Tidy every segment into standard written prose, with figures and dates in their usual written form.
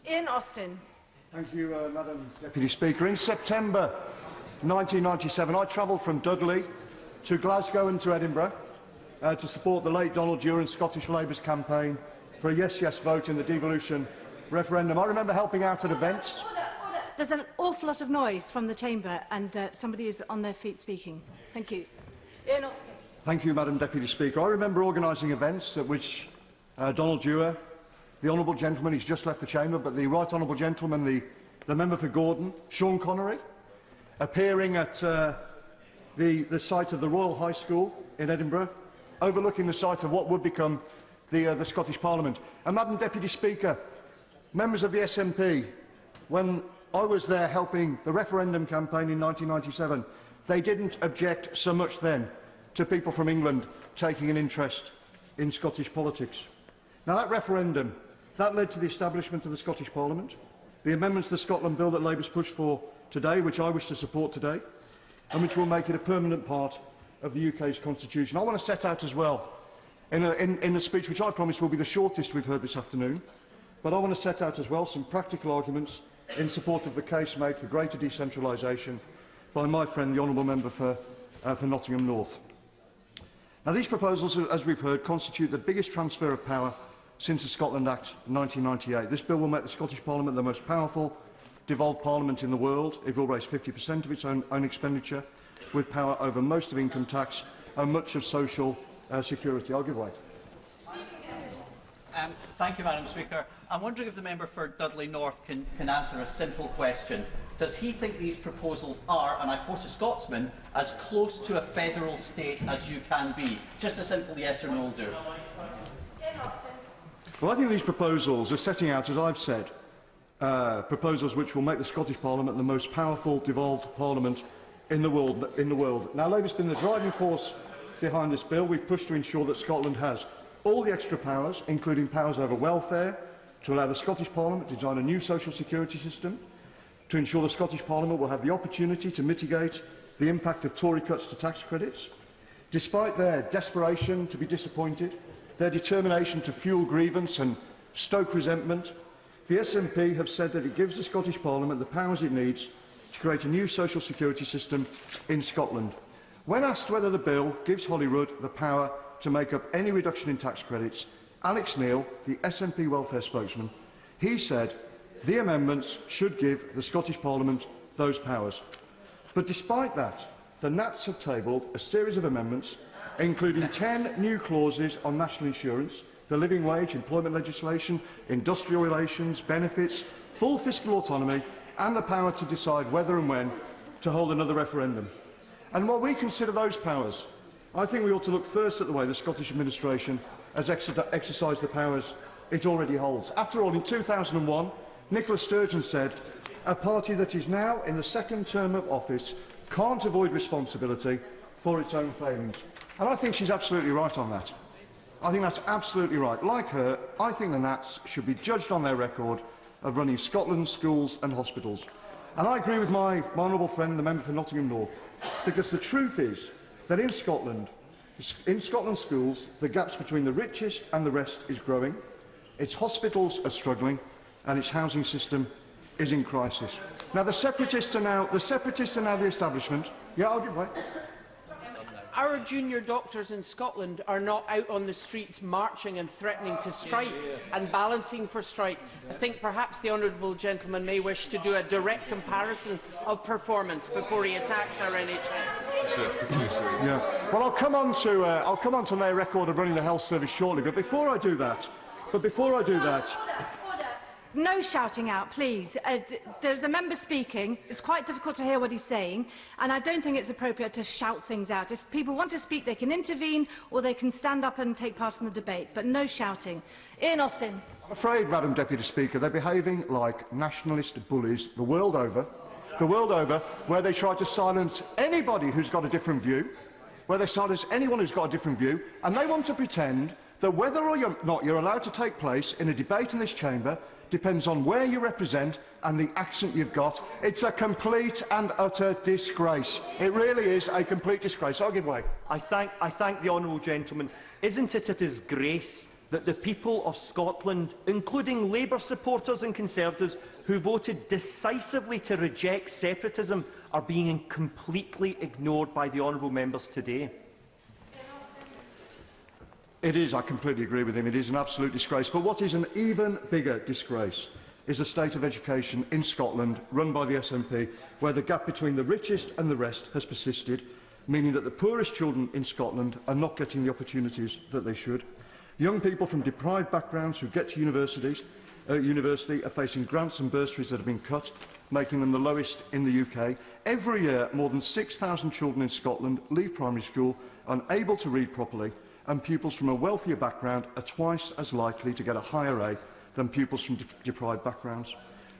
Ian Austin. Thank you, Madam Deputy Speaker. In September 1997, I travelled from Dudley to Glasgow and to Edinburgh to support the late Donald Dewar and Scottish Labour's campaign for a yes-yes vote in the devolution referendum. I remember helping out at events. Order. There's an awful lot of noise from the chamber and somebody is on their feet speaking. Thank you. Ian Austin. Thank you, Madam Deputy Speaker. I remember organising events at which Donald Dewar, the honourable gentleman, he's just left the chamber, but the right honourable gentleman, the member for Gordon, Sean Connery, appearing at the site of the Royal High School in Edinburgh, overlooking the site of what would become the Scottish Parliament. And, Madam Deputy Speaker, members of the SNP, when I was there helping the referendum campaign in 1997, they didn't object so much then to people from England taking an interest in Scottish politics. Now, that referendum, that led to the establishment of the Scottish Parliament, the amendments to the Scotland Bill that Labour's pushed for today, which I wish to support today, and which will make it a permanent part of the UK's constitution. I want to set out as well, in a speech which I promise will be the shortest we've heard this afternoon, but I want to set out as well some practical arguments in support of the case made for greater decentralisation by my friend, the honourable member for Nottingham North. Now, these proposals, as we've heard, constitute the biggest transfer of power since the Scotland Act 1998. This bill will make the Scottish Parliament the most powerful devolved parliament in the world. It will raise 50% of its own expenditure, with power over most of income tax and much of social security. I'll give way. Thank you, Madam Speaker. I'm wondering if the member for Dudley North can answer a simple question. Does he think these proposals are, and I quote a Scotsman, as close to a federal state as you can be? Just a simple yes or no will do. Well, I think these proposals are setting out, as I've said, proposals which will make the Scottish Parliament the most powerful devolved parliament in the world. Now, Labour's been the driving force behind this bill. We've pushed to ensure that Scotland has all the extra powers, including powers over welfare, to allow the Scottish Parliament to design a new social security system, to ensure the Scottish Parliament will have the opportunity to mitigate the impact of Tory cuts to tax credits. Despite their desperation to be disappointed, their determination to fuel grievance and stoke resentment, the SNP have said that it gives the Scottish Parliament the powers it needs to create a new social security system in Scotland. When asked whether the bill gives Holyrood the power to make up any reduction in tax credits, Alex Neil, the SNP welfare spokesman, he said the amendments should give the Scottish Parliament those powers. But despite that, the Nats have tabled a series of amendments, including 10 new clauses on national insurance, the living wage, employment legislation, industrial relations, benefits, full fiscal autonomy and the power to decide whether and when to hold another referendum. And while we consider those powers, I think we ought to look first at the way the Scottish administration has exercised the powers it already holds. After all, in 2001, Nicola Sturgeon said, "A party that is now in the second term of office can't avoid responsibility for its own failings." And I think she's absolutely right on that. I think that's absolutely right. Like her, I think the Nats should be judged on their record of running Scotland's schools and hospitals. And I agree with my honourable friend, the member for Nottingham North, because the truth is that in Scotland's schools, the gaps between the richest and the rest is growing, its hospitals are struggling, and its housing system is in crisis. Now, the separatists are now the establishment. Yeah, I'll give way. Our junior doctors in Scotland are not out on the streets marching and threatening to strike and balancing for strike. I think perhaps the honourable gentleman may wish to do a direct comparison of performance before he attacks our NHS. Yeah. Well, I'll come on to their record of running the health service shortly. But before I do that, no shouting out, please. There's a member speaking. It's quite difficult to hear what he's saying, and I don't think it's appropriate to shout things out. If people want to speak, they can intervene, or they can stand up and take part in the debate, but no shouting. Ian Austin. I'm afraid, Madam Deputy Speaker, they're behaving like nationalist bullies the world over, where they try to silence anybody who's got a different view, and they want to pretend that whether or not you're allowed to take place in a debate in this chamber depends on where you represent and the accent you've got. It's a complete and utter disgrace. It really is a complete disgrace. I'll give way. I thank the honourable gentleman. Isn't it a disgrace that the people of Scotland, including Labour supporters and Conservatives who voted decisively to reject separatism, are being completely ignored by the honourable members today? It is, I completely agree with him, it is an absolute disgrace. But what is an even bigger disgrace is the state of education in Scotland run by the SNP, where the gap between the richest and the rest has persisted, meaning that the poorest children in Scotland are not getting the opportunities that they should. Young people from deprived backgrounds who get to university are facing grants and bursaries that have been cut, making them the lowest in the UK. Every year, more than 6,000 children in Scotland leave primary school unable to read properly, and pupils from a wealthier background are twice as likely to get a higher A than pupils from deprived backgrounds.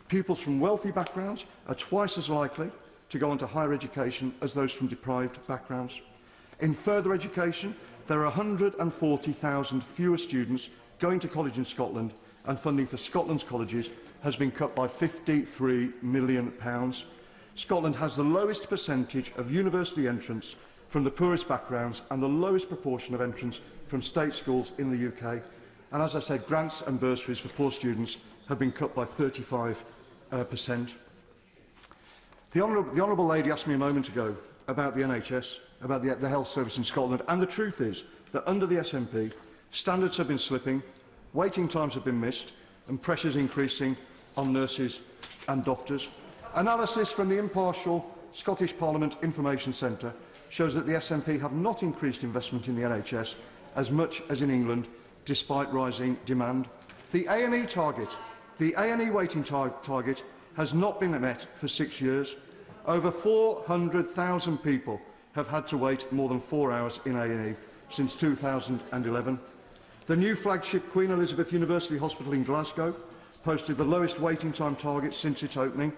Pupils from wealthy backgrounds are twice as likely to go on to higher education as those from deprived backgrounds. In further education, there are 140,000 fewer students going to college in Scotland, and funding for Scotland's colleges has been cut by £53 million. Scotland has the lowest percentage of university entrants from the poorest backgrounds and the lowest proportion of entrants from state schools in the UK. And as I said, grants and bursaries for poor students have been cut by 35%. The Honourable Lady asked me a moment ago about the NHS, about the health service in Scotland, and the truth is that under the SNP, standards have been slipping, waiting times have been missed, and pressures increasing on nurses and doctors. Analysis from the impartial Scottish Parliament Information Centre shows that the SNP have not increased investment in the NHS as much as in England, despite rising demand. The A&E target, the A&E waiting target, has not been met for 6 years. Over 400,000 people have had to wait more than 4 hours in A&E since 2011. The new flagship Queen Elizabeth University Hospital in Glasgow posted the lowest waiting time target since its opening.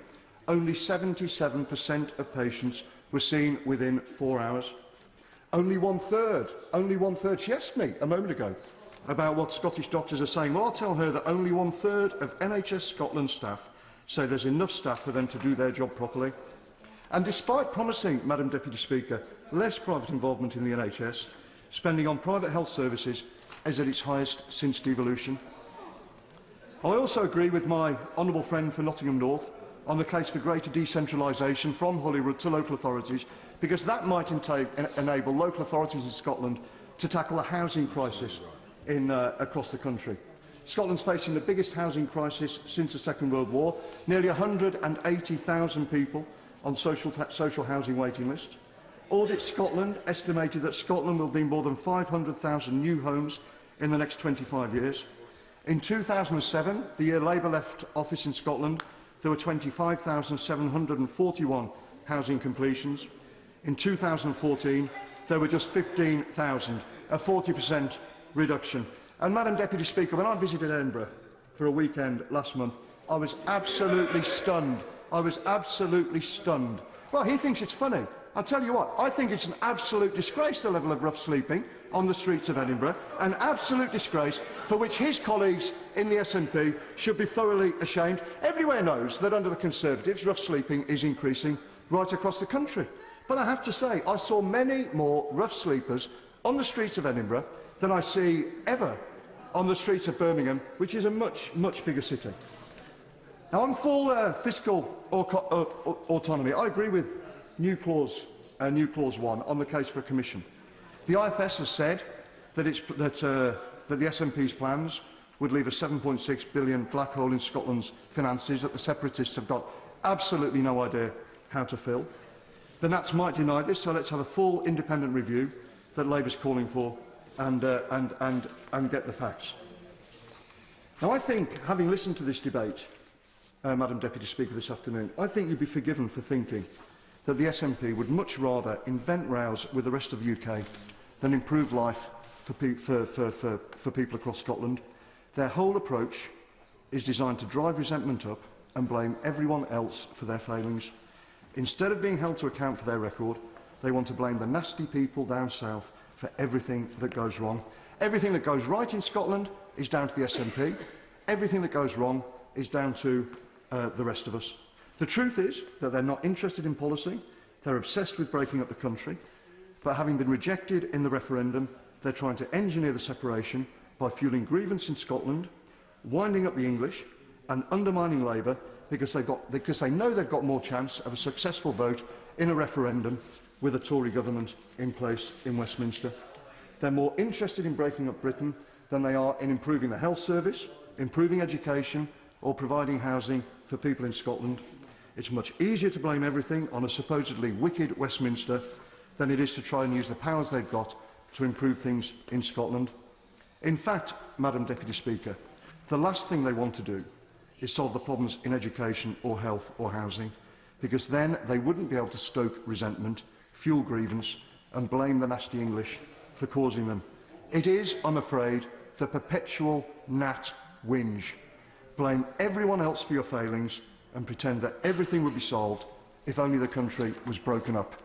Only 77% of patients were seen within 4 hours. Only one-third. She asked me a moment ago about what Scottish doctors are saying. Well, I'll tell her that only one-third of NHS Scotland staff say there's enough staff for them to do their job properly. And despite promising, Madam Deputy Speaker, less private involvement in the NHS, spending on private health services is at its highest since devolution. I also agree with my honourable friend for Nottingham North on the case for greater decentralisation from Holyrood to local authorities, because that might enable local authorities in Scotland to tackle a housing crisis across the country. Scotland's facing the biggest housing crisis since the Second World War, nearly 180,000 people on social housing waiting lists. Audit Scotland estimated that Scotland will need more than 500,000 new homes in the next 25 years. In 2007, the year Labour left office in Scotland, there were 25,741 housing completions. In 2014, there were just 15,000, a 40% reduction. And, Madam Deputy Speaker, when I visited Edinburgh for a weekend last month, I was absolutely stunned. Well, he thinks it's funny. I'll tell you what, I think it's an absolute disgrace, the level of rough sleeping on the streets of Edinburgh, an absolute disgrace for which his colleagues in the SNP should be thoroughly ashamed. Everywhere knows that under the Conservatives, rough sleeping is increasing right across the country. But I have to say, I saw many more rough sleepers on the streets of Edinburgh than I see ever on the streets of Birmingham, which is a much, much bigger city. Now, on full fiscal autonomy, I agree with new clause 1 on the case for a commission. The IFS has said that the SNP's plans would leave a £7.6 billion black hole in Scotland's finances that the separatists have got absolutely no idea how to fill. The Nats might deny this, so let's have a full independent review that Labour's calling for and get the facts. Now, I think, having listened to this debate, Madam Deputy Speaker, this afternoon, I think you'd be forgiven for thinking that the SNP would much rather invent rows with the rest of the UK than improve life for people across Scotland. Their whole approach is designed to drive resentment up and blame everyone else for their failings. Instead of being held to account for their record, they want to blame the nasty people down south for everything that goes wrong. Everything that goes right in Scotland is down to the SNP. Everything that goes wrong is down to the rest of us. The truth is that they're not interested in policy, they're obsessed with breaking up the country, but having been rejected in the referendum, they're trying to engineer the separation by fuelling grievance in Scotland, winding up the English and undermining Labour because they know they've got more chance of a successful vote in a referendum with a Tory government in place in Westminster. They're more interested in breaking up Britain than they are in improving the health service, improving education or providing housing for people in Scotland. It's much easier to blame everything on a supposedly wicked Westminster than it is to try and use the powers they've got to improve things in Scotland. In fact, Madam Deputy Speaker, the last thing they want to do is solve the problems in education or health or housing, because then they wouldn't be able to stoke resentment, fuel grievance and blame the nasty English for causing them. It is, I'm afraid, the perpetual gnat whinge. Blame everyone else for your failings and pretend that everything would be solved if only the country was broken up.